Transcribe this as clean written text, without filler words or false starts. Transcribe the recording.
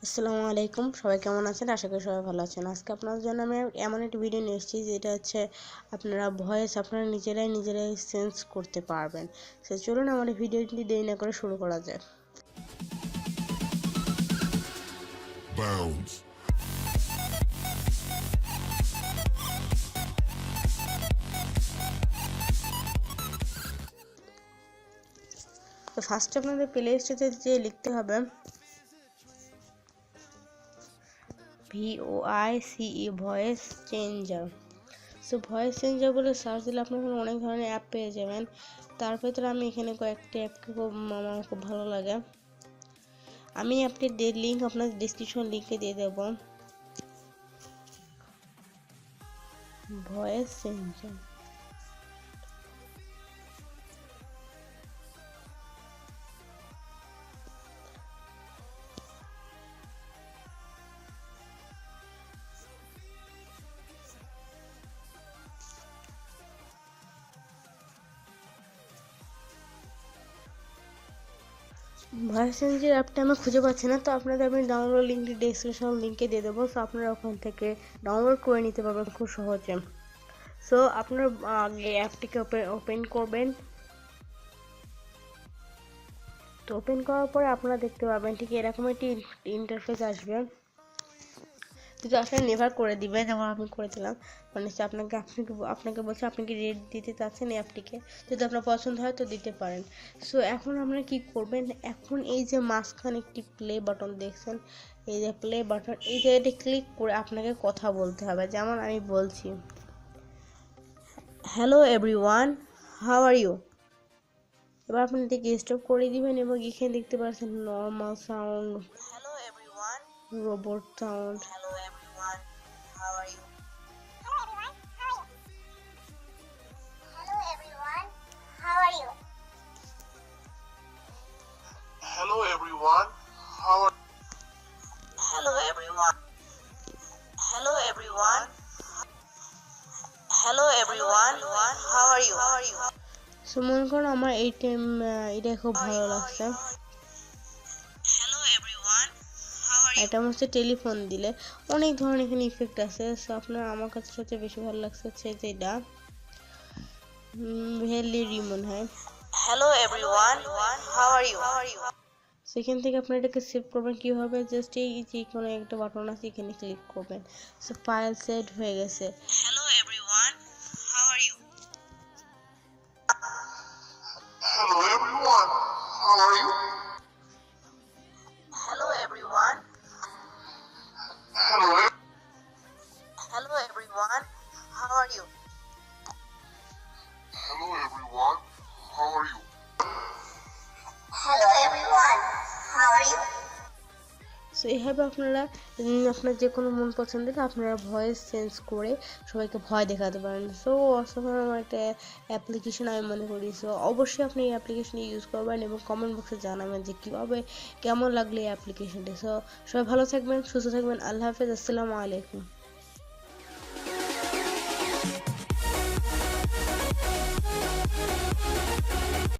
আসসালামু আলাইকুম, সবাই কেমন আছেন? আশা করি সবাই ভালো আছেন। আজকে আপনাদের জন্য আমি এমন একটি ভিডিও নিয়ে এসেছি যেটা হচ্ছে আপনারা ভয়েস আপনারা নিজেরাই সেন্স করতে পারবেন। সো চলুন আমার এই ভিডিওটি দেরি না করে শুরু করা যাক। তো ফার্স্টে আপনাদের প্লে স্টোরে যে লিখতে হবে VOICE voice changer. So voice changer বলে সার্চ দিলে আপনার অনেক ধরনের অ্যাপ পেয়ে যাবেন। তার ভেতরে আমি এখানে কয়েকটি অ্যাপকে আমার খুব ভালো লাগে। আমি অ্যাপটির লিঙ্ক আপনার ডিসক্রিপশন লিঙ্কে দিয়ে দেব। ভয়েস চেঞ্জার ভয়েস চেঞ্জার অ্যাপটা আমি খুঁজে পাচ্ছি না, তো আপনাদের আমি ডাউনলোড লিঙ্কটি ডেসক্রিপশন লিঙ্কে দিয়ে দেবো। সো আপনারা ওখান থেকে ডাউনলোড করে নিতে পারবেন খুব সহজে। সো আপনারা আগে অ্যাপটিকে ওপেন করবেন। তো ওপেন করার পরে আপনারা দেখতে পাবেন ঠিক এরকম একটি ইন্টারফেস আসবে। যদি আসলে নেভার করে দিবেন, যেমন আমি করে দিলাম, মানে আপনাকে বলছে আপনি কি রেট দিতে চাচ্ছেন এই অ্যাপটিকে। যদি আপনার পছন্দ হয় তো দিতে পারেন। সো এখন আপনারা কি করবেন, এখন এই যে মাঝখানে একটি প্লে বাটন দেখছেন, এই যে প্লে বাটন, এই জায়গাটি ক্লিক করে আপনাকে কথা বলতে হবে। যেমন আমি বলছি, hello everyone, how are you. এবার আপনি এটিকে স্টপ করে দিবেন এবং এখানে দেখতে পাচ্ছেন normal sound, hello everyone, robot sound, hello everyone, how are you, hello everyone, how are you, hello everyone, how are hello everyone, hello everyone, hello everyone, how are you. So মনে করুন আমার এই টাইম এটা খুব ভালো লাগছে। এটা হচ্ছে টেলিফোন দিলে অনেক ধরনের এখানে ইফেক্ট আছে। সো আপনার আমার কাছে সবচেয়ে বেশি ভালো লাগছে হচ্ছে যেটা ভেলি রিমন হয়, hello everyone, how are you. সেখান থেকে আপনি এটাকে সেভ করবেন কিভাবে, জাস্ট এই যে কোনো একটা বাটন আছে এখানে ক্লিক করবেন। সো ফাইল সেভ হয়ে গেছে। Hello everyone, how are you, hello everyone, how are you? Hello everyone. Hello everyone, how are you? Hello everyone, how are you? Hello everyone, how are you? So এইভাবে আপনারা আপনার যে কোনো মন পছন্দের আপনারা ভয়েস চেঞ্জ করে সবাইকে ভয় দেখাতে পারেন। সো অসাধারণ একটা অ্যাপ্লিকেশন আমি মনে করি। সো অবশ্যই আপনি এই অ্যাপ্লিকেশনটি ইউজ করবেন এবং কমেন্ট বক্সে জানাবেন যে কীভাবে কেমন লাগলো এই অ্যাপ্লিকেশনটি। সো সবাই ভালো থাকবেন, সুস্থ থাকবেন। আল্লাহ হাফেজ, আসসালামু আলাইকুম।